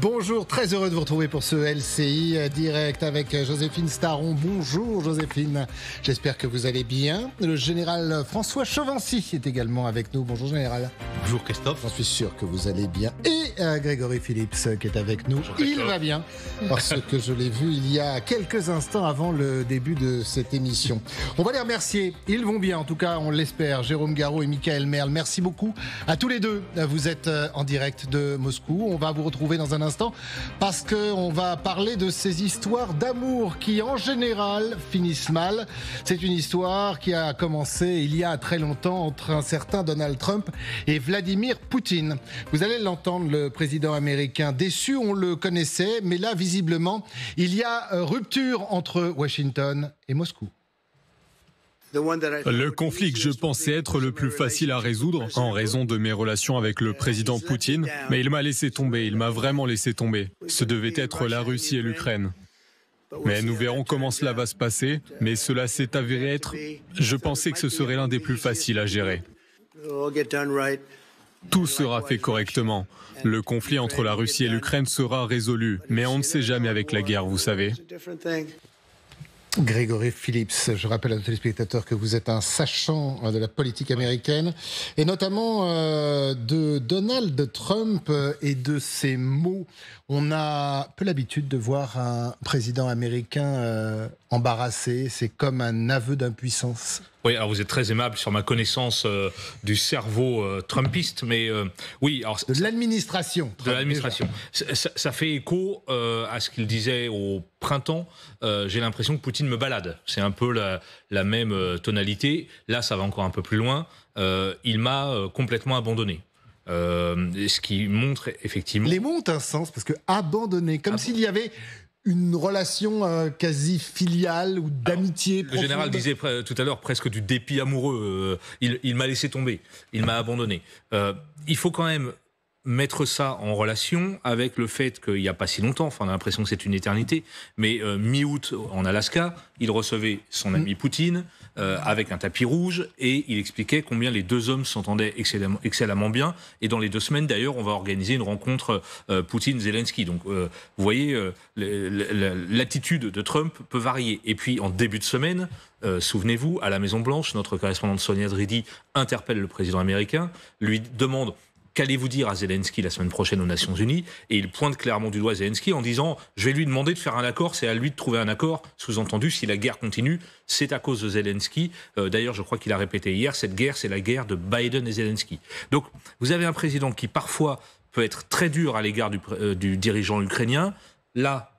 Bonjour, très heureux de vous retrouver pour ce LCI direct avec Joséphine Staron. Bonjour Joséphine, j'espère que vous allez bien. Le général François Chauvency est également avec nous. Bonjour général. Bonjour Christophe. J'en suis sûr que vous allez bien. Et Grégory Phillips qui est avec nous. Bonjour, il va bien parce que je l'ai vu il y a quelques instants avant le début de cette émission. On va les remercier, ils vont bien en tout cas on l'espère. Jérôme Garraud et Michael Merle, merci beaucoup à tous les deux. Vous êtes en direct de Moscou. On va vous retrouver dans un instant parce qu'on va parler de ces histoires d'amour qui en général finissent mal. C'est une histoire qui a commencé il y a très longtemps entre un certain Donald Trump et Vladimir Poutine. Vous allez l'entendre, le président américain déçu, on le connaissait, mais là visiblement il y a rupture entre Washington et Moscou. Le conflit que je pensais être le plus facile à résoudre en raison de mes relations avec le président Poutine, mais il m'a laissé tomber, il m'a vraiment laissé tomber. Ce devait être la Russie et l'Ukraine. Mais nous verrons comment cela va se passer, mais cela s'est avéré être... Je pensais que ce serait l'un des plus faciles à gérer. Tout sera fait correctement. Le conflit entre la Russie et l'Ukraine sera résolu, mais on ne sait jamais avec la guerre, vous savez. Grégory Phillips, je rappelle à nos téléspectateurs que vous êtes un sachant de la politique américaine et notamment de Donald Trump et de ses mots. On a peu l'habitude de voir un président américain embarrassé, c'est comme un aveu d'impuissance. Oui, alors vous êtes très aimable sur ma connaissance du cerveau trumpiste, mais oui... Alors, de l'administration. De l'administration. Ça fait écho à ce qu'il disait au printemps. J'ai l'impression que Poutine me balade. C'est un peu la même tonalité. Là, ça va encore un peu plus loin. Il m'a complètement abandonné. Ce qui montre effectivement... Les mots ont un sens, parce que abandonné, comme s'il y avait... une relation quasi filiale ou d'amitié profonde. Le général disait tout à l'heure presque du dépit amoureux. Il m'a laissé tomber, il m'a abandonné. Il faut quand même mettre ça en relation avec le fait qu'il n'y a pas si longtemps, enfin on a l'impression que c'est une éternité, mais mi-août en Alaska, il recevait son ami Poutine avec un tapis rouge et il expliquait combien les deux hommes s'entendaient excellemment bien. Et dans les 2 semaines d'ailleurs, on va organiser une rencontre Poutine-Zelensky. Donc vous voyez, l'attitude de Trump peut varier. Et puis en début de semaine, souvenez-vous, à la Maison-Blanche, notre correspondante Sonia Dridi interpelle le président américain, lui demande: qu'allez-vous dire à Zelensky la semaine prochaine aux Nations Unies? Et il pointe clairement du doigt Zelensky en disant: je vais lui demander de faire un accord, c'est à lui de trouver un accord. Sous-entendu, si la guerre continue, c'est à cause de Zelensky. D'ailleurs, je crois qu'il a répété hier, cette guerre, c'est la guerre de Biden et Zelensky. Donc, vous avez un président qui parfois peut être très dur à l'égard du dirigeant ukrainien. Là,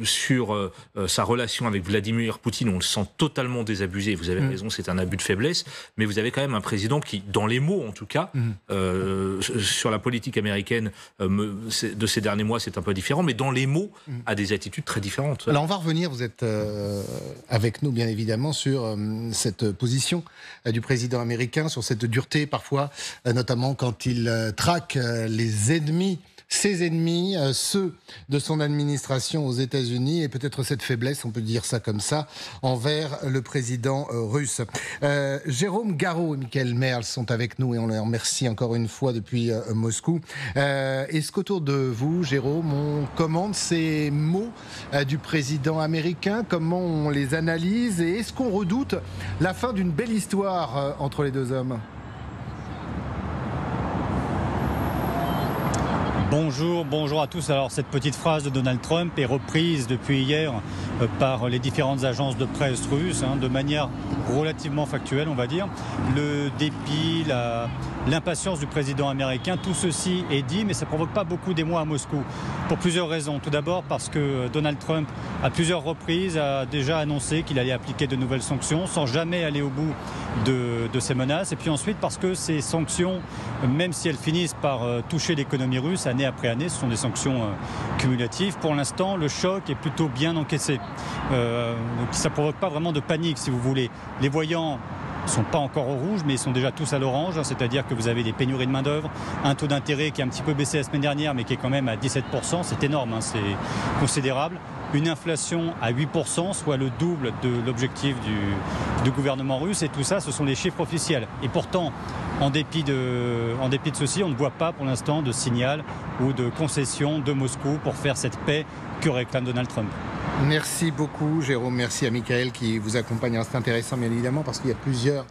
sur sa relation avec Vladimir Poutine, on le sent totalement désabusé. Vous avez raison, c'est un abus de faiblesse. Mais vous avez quand même un président qui, dans les mots en tout cas, sur la politique américaine de ces derniers mois, c'est un peu différent. Mais dans les mots, a des attitudes très différentes. Alors on va revenir, vous êtes avec nous bien évidemment, sur cette position du président américain, sur cette dureté parfois, notamment quand il traque les ennemis, ses ennemis, ceux de son administration aux États-Unis, et peut-être cette faiblesse, on peut dire ça comme ça, envers le président russe. Jérôme Garraud et Michael Merle sont avec nous et on les remercie encore une fois depuis Moscou. Est-ce qu'autour de vous, Jérôme, on commande ces mots du président américain? Comment on les analyse? Et est-ce qu'on redoute la fin d'une belle histoire entre les deux hommes? Bonjour à tous. Alors cette petite phrase de Donald Trump est reprise depuis hier par les différentes agences de presse russes, de manière relativement factuelle, on va dire. Le dépit, l'impatience du président américain, tout ceci est dit, mais ça ne provoque pas beaucoup d'émoi à Moscou, pour plusieurs raisons. Tout d'abord parce que Donald Trump, à plusieurs reprises, a déjà annoncé qu'il allait appliquer de nouvelles sanctions, sans jamais aller au bout de ces menaces. Et puis ensuite parce que ces sanctions, même si elles finissent par toucher l'économie russe, année après année, ce sont des sanctions cumulatives. Pour l'instant, le choc est plutôt bien encaissé. Donc ça ne provoque pas vraiment de panique, si vous voulez. Les voyants ne sont pas encore au rouge, mais ils sont déjà tous à l'orange, c'est-à-dire que vous avez des pénuries de main-d'œuvre, un taux d'intérêt qui a un petit peu baissé la semaine dernière, mais qui est quand même à 17%, c'est énorme, c'est considérable. Une inflation à 8%, soit le double de l'objectif du gouvernement russe, et tout ça, ce sont les chiffres officiels. Et pourtant, En dépit de ceci, on ne voit pas pour l'instant de signal ou de concession de Moscou pour faire cette paix que réclame Donald Trump. Merci beaucoup, Jérôme. Merci à Michael qui vous accompagne. C'est intéressant, bien évidemment, parce qu'il y a plusieurs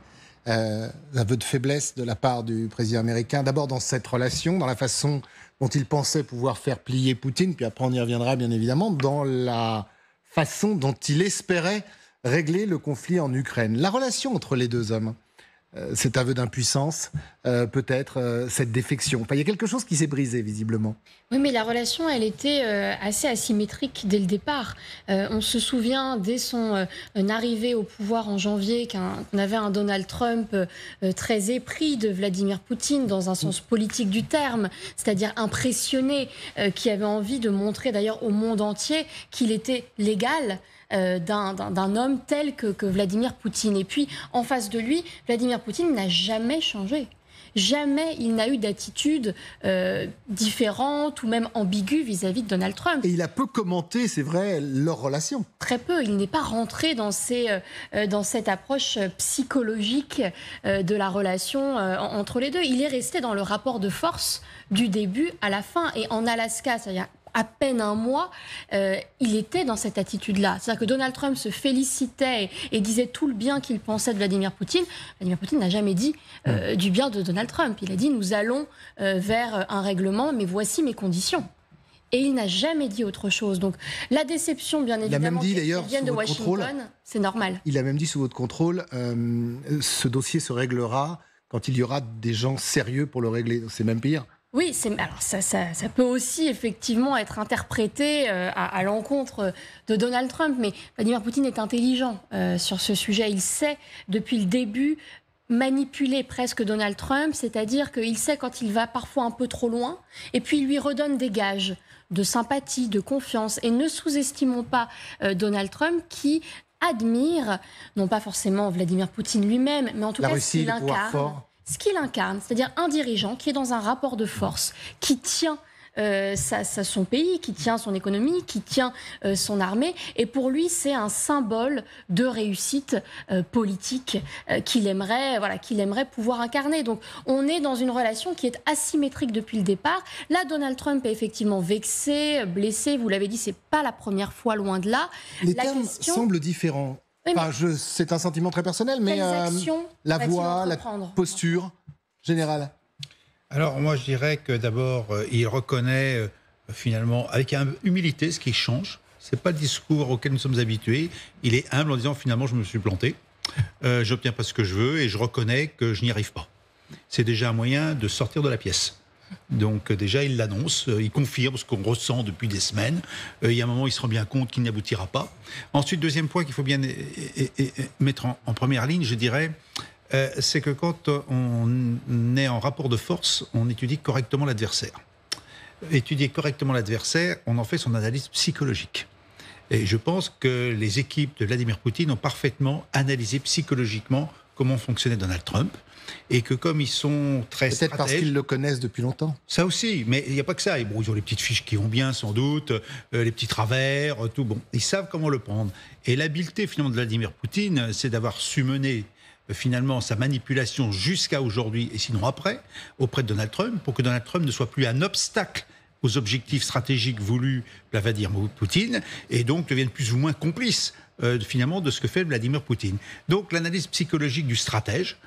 aveux de faiblesse de la part du président américain. D'abord dans cette relation, dans la façon dont il pensait pouvoir faire plier Poutine, puis après on y reviendra, bien évidemment, dans la façon dont il espérait régler le conflit en Ukraine. La relation entre les deux hommes, cet aveu d'impuissance, peut-être cette défection. Enfin, il y a quelque chose qui s'est brisé, visiblement. Oui, mais la relation, elle était assez asymétrique dès le départ. On se souvient, dès son arrivée au pouvoir en janvier, qu'on avait un Donald Trump très épris de Vladimir Poutine, dans un sens politique du terme, c'est-à-dire impressionné, qui avait envie de montrer d'ailleurs au monde entier qu'il était l'égal d'un homme tel que Vladimir Poutine. Et puis, en face de lui, Vladimir Poutine n'a jamais changé. Jamais il n'a eu d'attitude différente ou même ambiguë vis-à-vis de Donald Trump. Et il a peu commenté, c'est vrai, leur relation. Très peu. Il n'est pas rentré dans cette approche psychologique de la relation entre les deux. Il est resté dans le rapport de force du début à la fin. Et en Alaska, c'est-à-dire à peine un mois, il était dans cette attitude-là. C'est-à-dire que Donald Trump se félicitait et disait tout le bien qu'il pensait de Vladimir Poutine. Vladimir Poutine n'a jamais dit du bien de Donald Trump. Il a dit « nous allons vers un règlement, mais voici mes conditions ». Et il n'a jamais dit autre chose. Donc la déception, bien évidemment, il a même dit, d'ailleurs, qui vient de Washington, c'est normal. Il a même dit sous votre contrôle, ce dossier se réglera quand il y aura des gens sérieux pour le régler. C'est même pire. Oui, alors ça peut aussi effectivement être interprété à l'encontre de Donald Trump, mais Vladimir Poutine est intelligent sur ce sujet. Il sait depuis le début manipuler presque Donald Trump, c'est-à-dire qu'il sait quand il va parfois un peu trop loin, et puis il lui redonne des gages de sympathie, de confiance. Et ne sous-estimons pas Donald Trump qui admire, non pas forcément Vladimir Poutine lui-même, mais en tout cas ce qu'il incarne, c'est-à-dire un dirigeant qui est dans un rapport de force, qui tient son pays, qui tient son économie, qui tient son armée. Et pour lui, c'est un symbole de réussite politique qu'il aimerait pouvoir incarner. Donc, on est dans une relation qui est asymétrique depuis le départ. Là, Donald Trump est effectivement vexé, blessé. Vous l'avez dit, c'est pas la première fois, loin de là. Les termes semblent différents. Oui, c'est un sentiment très personnel, mais la voix, la posture générale. Alors moi je dirais que d'abord il reconnaît finalement avec humilité ce qui change. C'est pas le discours auquel nous sommes habitués. Il est humble en disant finalement je me suis planté, j'obtiens pas ce que je veux et je reconnais que je n'y arrive pas. C'est déjà un moyen de sortir de la pièce. Donc déjà il l'annonce, il confirme ce qu'on ressent depuis des semaines. Il y a un moment il se rend bien compte qu'il n'aboutira pas. Ensuite deuxième point qu'il faut bien mettre en première ligne, je dirais, c'est que quand on est en rapport de force, on étudie correctement l'adversaire. Étudier correctement l'adversaire, on en fait son analyse psychologique. Et je pense que les équipes de Vladimir Poutine ont parfaitement analysé psychologiquement comment fonctionnait Donald Trump. Et que comme ils sont très stratèges... Peut-être parce qu'ils le connaissent depuis longtemps. Ça aussi, mais il n'y a pas que ça. Bon, ils ont les petites fiches qui vont bien, sans doute, les petits travers, tout. Bon, ils savent comment le prendre. Et l'habileté, finalement, de Vladimir Poutine, c'est d'avoir su mener finalement sa manipulation jusqu'à aujourd'hui, et sinon après, auprès de Donald Trump, pour que Donald Trump ne soit plus un obstacle aux objectifs stratégiques voulus de Vladimir Poutine, et donc devienne plus ou moins complice finalement de ce que fait Vladimir Poutine. Donc l'analyse psychologique du stratège,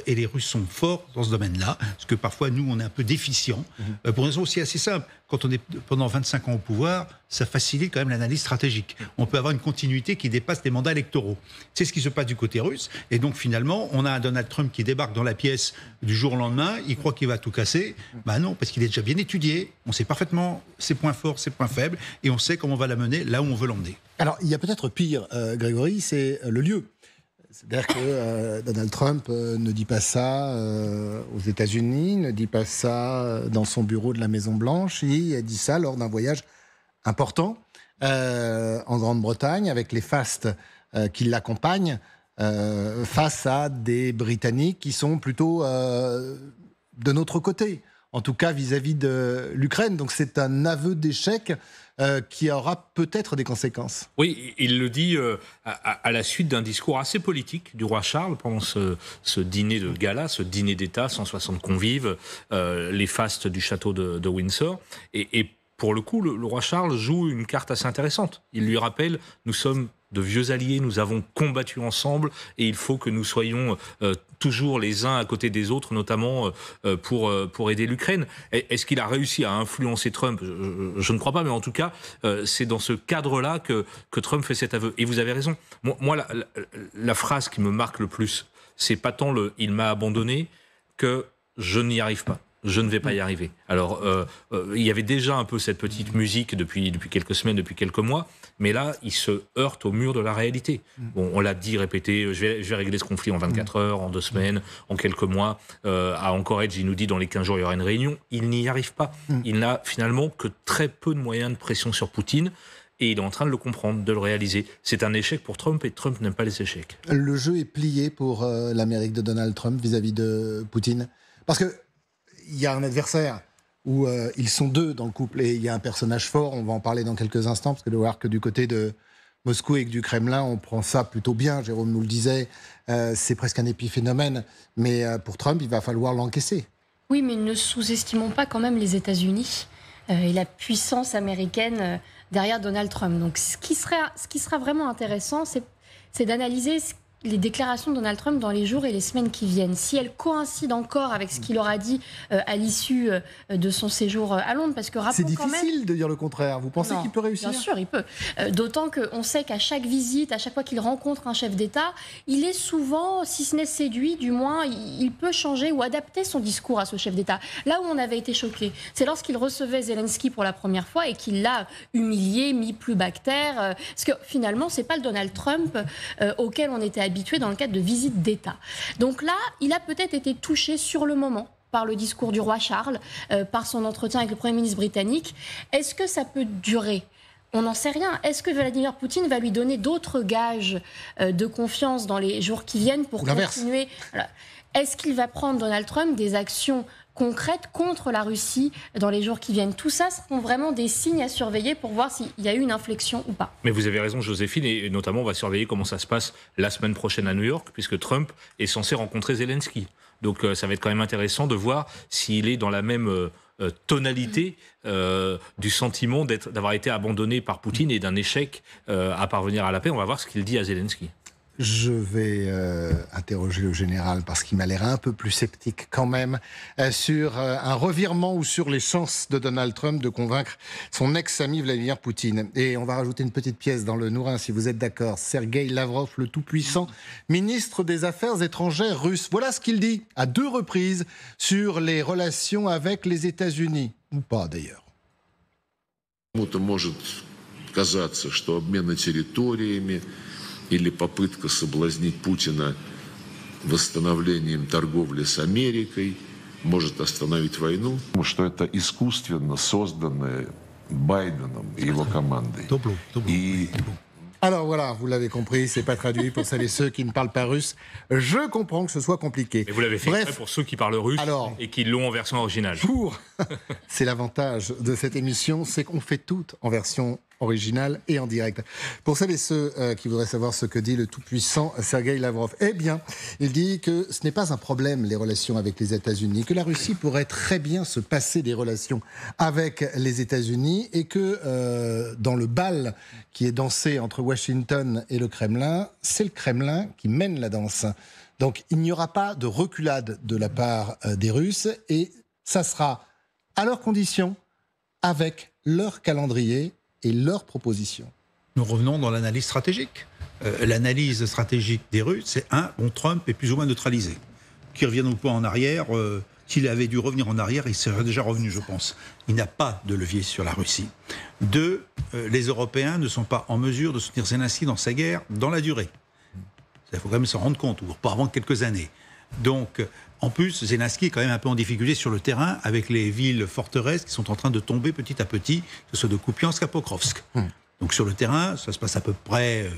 et les Russes sont forts dans ce domaine-là, parce que parfois nous on est un peu déficients, pour une raison aussi assez simple. Quand on est pendant 25 ans au pouvoir, ça facilite quand même l'analyse stratégique. On peut avoir une continuité qui dépasse les mandats électoraux. C'est ce qui se passe du côté russe, et donc finalement on a un Donald Trump qui débarque dans la pièce du jour au lendemain, il croit qu'il va tout casser. Ben non, parce qu'il est déjà bien étudié, on sait parfaitement ses points forts, ses points faibles, et on sait comment on va l'amener là où on veut l'emmener. Alors il y a peut-être pire, Grégory, c'est le lieu. C'est-à-dire que Donald Trump ne dit pas ça aux États-Unis, ne dit pas ça dans son bureau de la Maison-Blanche. Il dit ça lors d'un voyage important en Grande-Bretagne avec les fastes qui l'accompagnent face à des Britanniques qui sont plutôt de notre côté en tout cas vis-à-vis de l'Ukraine. Donc c'est un aveu d'échec qui aura peut-être des conséquences. Oui, il le dit à la suite d'un discours assez politique du roi Charles pendant ce dîner de gala, ce dîner d'État, 160 convives, les fastes du château de Windsor. Et pour le coup, le roi Charles joue une carte assez intéressante. Il lui rappelle, nous sommes de vieux alliés, nous avons combattu ensemble et il faut que nous soyons toujours les uns à côté des autres, notamment pour aider l'Ukraine. Est-ce qu'il a réussi à influencer Trump ? Je ne crois pas, mais en tout cas, c'est dans ce cadre-là que Trump fait cet aveu. Et vous avez raison. Moi la phrase qui me marque le plus, c'est pas tant le « il m'a abandonné » que « je n'y arrive pas ». Je ne vais pas y arriver. Alors, il y avait déjà un peu cette petite musique depuis quelques semaines, depuis quelques mois, mais là, il se heurte au mur de la réalité. Bon, on l'a dit, répété, je vais régler ce conflit en 24 heures, en 2 semaines, en quelques mois. À Anchorage, il nous dit dans les 15 jours, il y aura une réunion. Il n'y arrive pas. Il n'a finalement que très peu de moyens de pression sur Poutine. Et il est en train de le comprendre, de le réaliser. C'est un échec pour Trump et Trump n'aime pas les échecs. Le jeu est plié pour l'Amérique de Donald Trump vis-à-vis de Poutine. Parce que il y a un adversaire où ils sont deux dans le couple et il y a un personnage fort, on va en parler dans quelques instants, parce que de voir que du côté de Moscou et que du Kremlin, on prend ça plutôt bien, Jérôme nous le disait, c'est presque un épiphénomène, mais pour Trump, il va falloir l'encaisser. Oui, mais ne sous-estimons pas quand même les États-Unis et la puissance américaine derrière Donald Trump. Donc ce qui sera vraiment intéressant, c'est d'analyser les déclarations de Donald Trump dans les jours et les semaines qui viennent. Si elles coïncident encore avec ce qu'il aura dit à l'issue de son séjour à Londres, parce que c'est difficile de dire le contraire. Vous pensez qu'il peut réussir ? Bien sûr, il peut. D'autant qu'on sait qu'à chaque visite, à chaque fois qu'il rencontre un chef d'État, il est souvent, si ce n'est séduit, du moins, il peut changer ou adapter son discours à ce chef d'État. Là où on avait été choqué, c'est lorsqu'il recevait Zelensky pour la première fois et qu'il l'a humilié, mis plus bactère. Parce que finalement, c'est pas le Donald Trump auquel on était habitué dans le cadre de visites d'État. Donc là, il a peut-être été touché sur le moment par le discours du roi Charles, par son entretien avec le Premier ministre britannique. Est-ce que ça peut durer ? On n'en sait rien. Est-ce que Vladimir Poutine va lui donner d'autres gages de confiance dans les jours qui viennent pour continuer ? Voilà. Est-ce qu'il va prendre, Donald Trump, des actions concrètes contre la Russie dans les jours qui viennent ? Tout ça seront vraiment des signes à surveiller pour voir s'il y a eu une inflexion ou pas. Mais vous avez raison, Joséphine, et notamment on va surveiller comment ça se passe la semaine prochaine à New York, puisque Trump est censé rencontrer Zelensky. Donc ça va être quand même intéressant de voir s'il est dans la même tonalité du sentiment d'avoir été abandonné par Poutine et d'un échec à parvenir à la paix. On va voir ce qu'il dit à Zelensky. Je vais interroger le général parce qu'il m'a l'air un peu plus sceptique quand même sur un revirement ou sur les chances de Donald Trump de convaincre son ex-ami Vladimir Poutine. Et on va rajouter une petite pièce dans le nourrin si vous êtes d'accord. Sergueï Lavrov, le tout-puissant ministre des Affaires étrangères russe. Voilà ce qu'il dit à 2 reprises sur les relations avec les États-Unis. Ou pas d'ailleurs. Кому-то может казаться, что обмен территориями или попытка соблазнить Путина восстановлением торговли с Америкой может остановить войну, что это искусственно созданное Байденом и его командой. Alors voilà, vous l'avez compris, c'est pas traduit pour celles et ceux qui ne parlent pas russe. Je comprends que ce soit compliqué. Et vous l'avez fait exprès pour ceux qui parlent russe et qui l'ont en version originale. C'est l'avantage de cette émission, c'est qu'on fait tout en version originale et en direct. Pour celles et ceux qui voudraient savoir ce que dit le tout-puissant Sergueï Lavrov, eh bien, il dit que ce n'est pas un problème, les relations avec les États-Unis, que la Russie pourrait très bien se passer des relations avec les États-Unis et que dans le bal qui est dansé entre Washington et le Kremlin, c'est le Kremlin qui mène la danse. Donc, il n'y aura pas de reculade de la part des Russes et ça sera à leurs conditions, avec leur calendrier et leurs propositions. Nous revenons dans l'analyse stratégique. L'analyse stratégique des Russes, c'est Trump est plus ou moins neutralisé. Qu'il revienne ou pas en arrière, s'il avait dû revenir en arrière, il serait déjà revenu, je pense. Il n'a pas de levier sur la Russie. 2, les Européens ne sont pas en mesure de soutenir Zelensky dans sa guerre dans la durée. Il faut quand même s'en rendre compte, ou pas avant quelques années. Donc, en plus, Zelensky est quand même un peu en difficulté sur le terrain avec les villes forteresses qui sont en train de tomber petit à petit, que ce soit de Kupiansk à Pokrovsk. Donc sur le terrain, ça se passe à peu près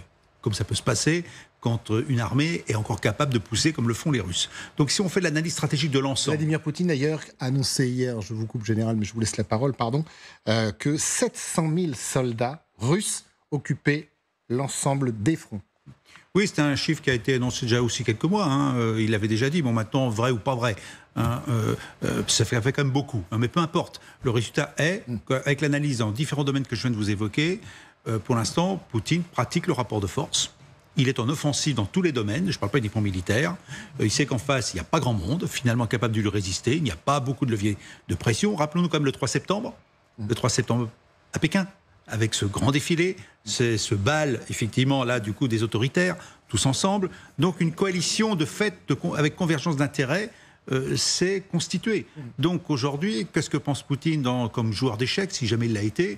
comme ça peut se passer quand une armée est encore capable de pousser comme le font les Russes. Donc si on fait l'analyse stratégique de l'ensemble... Vladimir Poutine d'ailleurs a annoncé hier, je vous coupe général, mais je vous laisse la parole, pardon, que 700 000 soldats russes occupaient l'ensemble des fronts. Oui, c'est un chiffre qui a été annoncé déjà aussi quelques mois. Il avait déjà dit, bon maintenant, vrai ou pas vrai. Ça fait quand même beaucoup. Mais peu importe. Le résultat est qu'avec l'analyse dans différents domaines que je viens de vous évoquer, pour l'instant, Poutine pratique le rapport de force. Il est en offensive dans tous les domaines. Je ne parle pas uniquement militaire. Il sait qu'en face, il n'y a pas grand monde finalement capable de lui résister. Il n'y a pas beaucoup de leviers de pression. Rappelons-nous quand même le 3 septembre. Le 3 septembre à Pékin, avec ce grand défilé, c'est ce bal, effectivement, là, du coup, des autoritaires, tous ensemble. Donc, une coalition de fait, avec convergence d'intérêts, s'est constituée. Donc, aujourd'hui, qu'est-ce que pense Poutine comme joueur d'échecs, si jamais il l'a été ?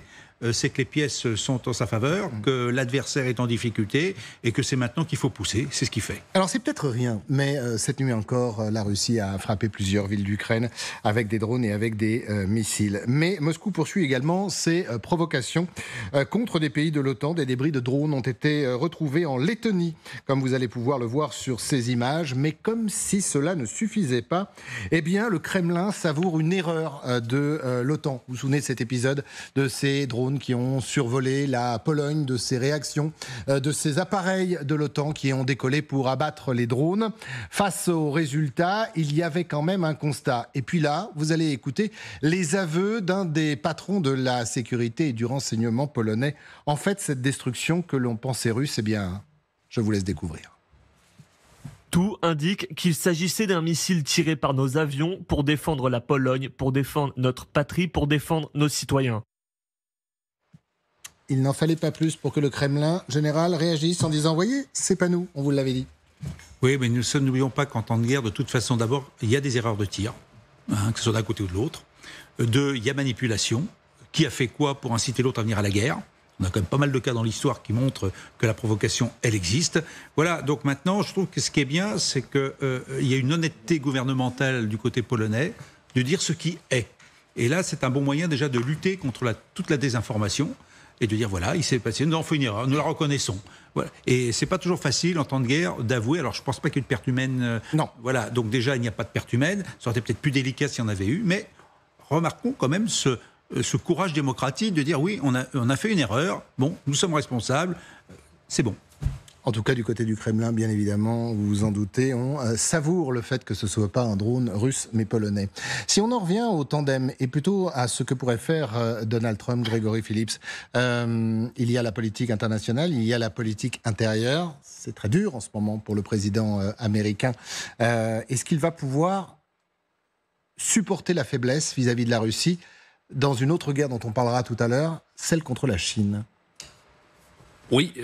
C'est que les pièces sont en sa faveur, que l'adversaire est en difficulté et que c'est maintenant qu'il faut pousser. C'est ce qu'il fait. Alors c'est peut-être rien, mais cette nuit encore, la Russie a frappé plusieurs villes d'Ukraine avec des drones et avec des missiles. Mais Moscou poursuit également ses provocations contre des pays de l'OTAN. Des débris de drones ont été retrouvés en Lettonie, comme vous allez pouvoir le voir sur ces images. Mais comme si cela ne suffisait pas, eh bien le Kremlin savoure une erreur de l'OTAN. Vous vous souvenez de cet épisode de ces drones qui ont survolé la Pologne, de ces réactions, de ces appareils de l'OTAN qui ont décollé pour abattre les drones. Face aux résultats, il y avait quand même un constat. Et puis là, vous allez écouter les aveux d'un des patrons de la sécurité et du renseignement polonais. En fait, cette destruction que l'on pensait russe, eh bien, je vous laisse découvrir. Tout indique qu'il s'agissait d'un missile tiré par nos avions pour défendre la Pologne, pour défendre notre patrie, pour défendre nos citoyens. Il n'en fallait pas plus pour que le Kremlin général réagisse en disant « Voyez, c'est pas nous, on vous l'avait dit ». Oui, mais n'oublions pas qu'en temps de guerre, de toute façon, d'abord, il y a des erreurs de tir, que ce soit d'un côté ou de l'autre. Deux, il y a manipulation. Qui a fait quoi pour inciter l'autre à venir à la guerre ? On a quand même pas mal de cas dans l'histoire qui montrent que la provocation, elle existe. Voilà, donc maintenant, je trouve que ce qui est bien, c'est qu'il y a une honnêteté gouvernementale du côté polonais de dire ce qui est. Et là, c'est un bon moyen déjà de lutter contre toute la désinformation et de dire, voilà, il s'est passé, nous avons fait une erreur, nous la reconnaissons. Voilà. Et c'est pas toujours facile, en temps de guerre, d'avouer. Alors, je pense pas qu'il y ait de perte humaine. Non. Voilà, donc déjà, il n'y a pas de perte humaine. Ça aurait été peut-être plus délicat s'il y en avait eu. Mais remarquons quand même ce courage démocratique de dire, oui, on a fait une erreur. Bon, nous sommes responsables. C'est bon. En tout cas, du côté du Kremlin, bien évidemment, vous vous en doutez, on savoure le fait que ce ne soit pas un drone russe, mais polonais. Si on en revient au tandem, et plutôt à ce que pourrait faire Donald Trump, Gregory Phillips, il y a la politique internationale, il y a la politique intérieure. C'est très dur en ce moment pour le président américain. Est-ce qu'il va pouvoir supporter la faiblesse vis-à-vis de la Russie dans une autre guerre dont on parlera tout à l'heure, celle contre la Chine ? Oui,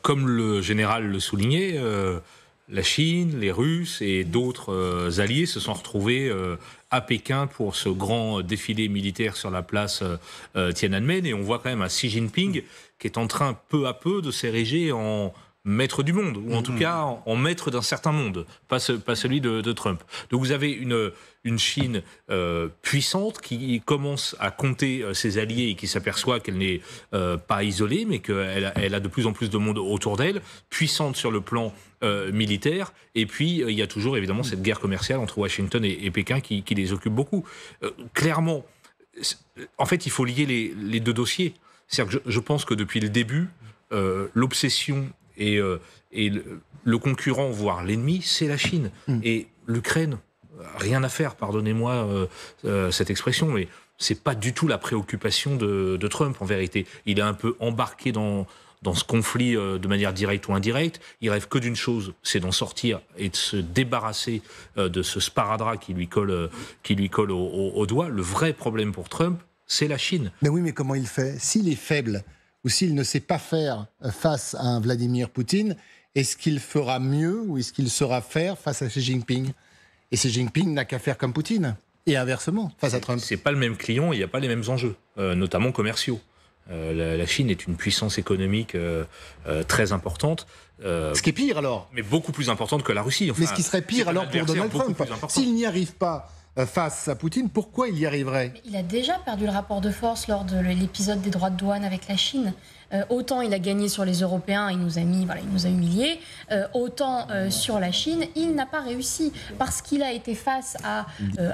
comme le général le soulignait, la Chine, les Russes et d'autres alliés se sont retrouvés à Pékin pour ce grand défilé militaire sur la place Tiananmen. Et on voit quand même un Xi Jinping qui est en train peu à peu de s'ériger en maître du monde, ou en tout cas en maître d'un certain monde, pas celui de Trump. Donc vous avez une Chine puissante qui commence à compter ses alliés et qui s'aperçoit qu'elle n'est pas isolée, mais qu'elle a de plus en plus de monde autour d'elle, puissante sur le plan militaire, et puis il y a toujours évidemment cette guerre commerciale entre Washington et Pékin qui les occupe beaucoup. Clairement, en fait, il faut lier les deux dossiers. C'est-à-dire que je pense que depuis le début, l'obsession et le concurrent, voire l'ennemi, c'est la Chine. Et l'Ukraine, rien à faire, pardonnez-moi cette expression, mais c'est pas du tout la préoccupation de Trump, en vérité. Il est un peu embarqué dans ce conflit de manière directe ou indirecte. Il rêve que d'une chose, c'est d'en sortir et de se débarrasser de ce sparadrap qui lui colle au doigt. Le vrai problème pour Trump, c'est la Chine. Mais oui, mais comment il fait ? S'il est faible, ou s'il ne sait pas faire face à un Vladimir Poutine, est-ce qu'il fera mieux ou est-ce qu'il saura faire face à Xi Jinping ? Et Xi Jinping n'a qu'à faire comme Poutine, et inversement, face à Trump. C'est pas le même client, il n'y a pas les mêmes enjeux, notamment commerciaux. La Chine est une puissance économique très importante. Ce qui est pire alors. Mais beaucoup plus importante que la Russie. Enfin, mais ce qui serait pire alors pour Donald Trump, s'il n'y arrive pas, face à Poutine. Pourquoi il y arriverait? Il a déjà perdu le rapport de force lors de l'épisode des droits de douane avec la Chine. Autant il a gagné sur les Européens, il nous a humiliés, autant sur la Chine, il n'a pas réussi parce qu'il a été face à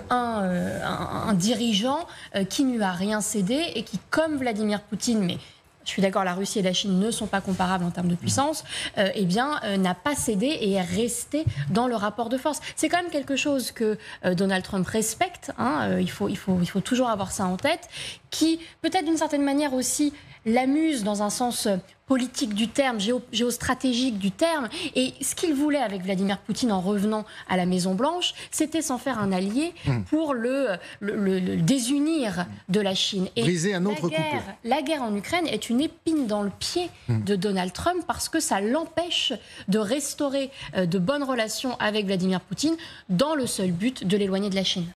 un dirigeant qui ne lui a rien cédé et qui, comme Vladimir Poutine, mais je suis d'accord, la Russie et la Chine ne sont pas comparables en termes de puissance, n'a pas cédé et est resté dans le rapport de force. C'est quand même quelque chose que Donald Trump respecte, il faut toujours avoir ça en tête, qui peut-être d'une certaine manière aussi l'amuse dans un sens politique du terme, géostratégique du terme. Et ce qu'il voulait avec Vladimir Poutine en revenant à la Maison-Blanche, c'était s'en faire un allié pour le désunir de la Chine. Et briser un autre couple. La guerre en Ukraine est une épine dans le pied de Donald Trump parce que ça l'empêche de restaurer de bonnes relations avec Vladimir Poutine dans le seul but de l'éloigner de la Chine.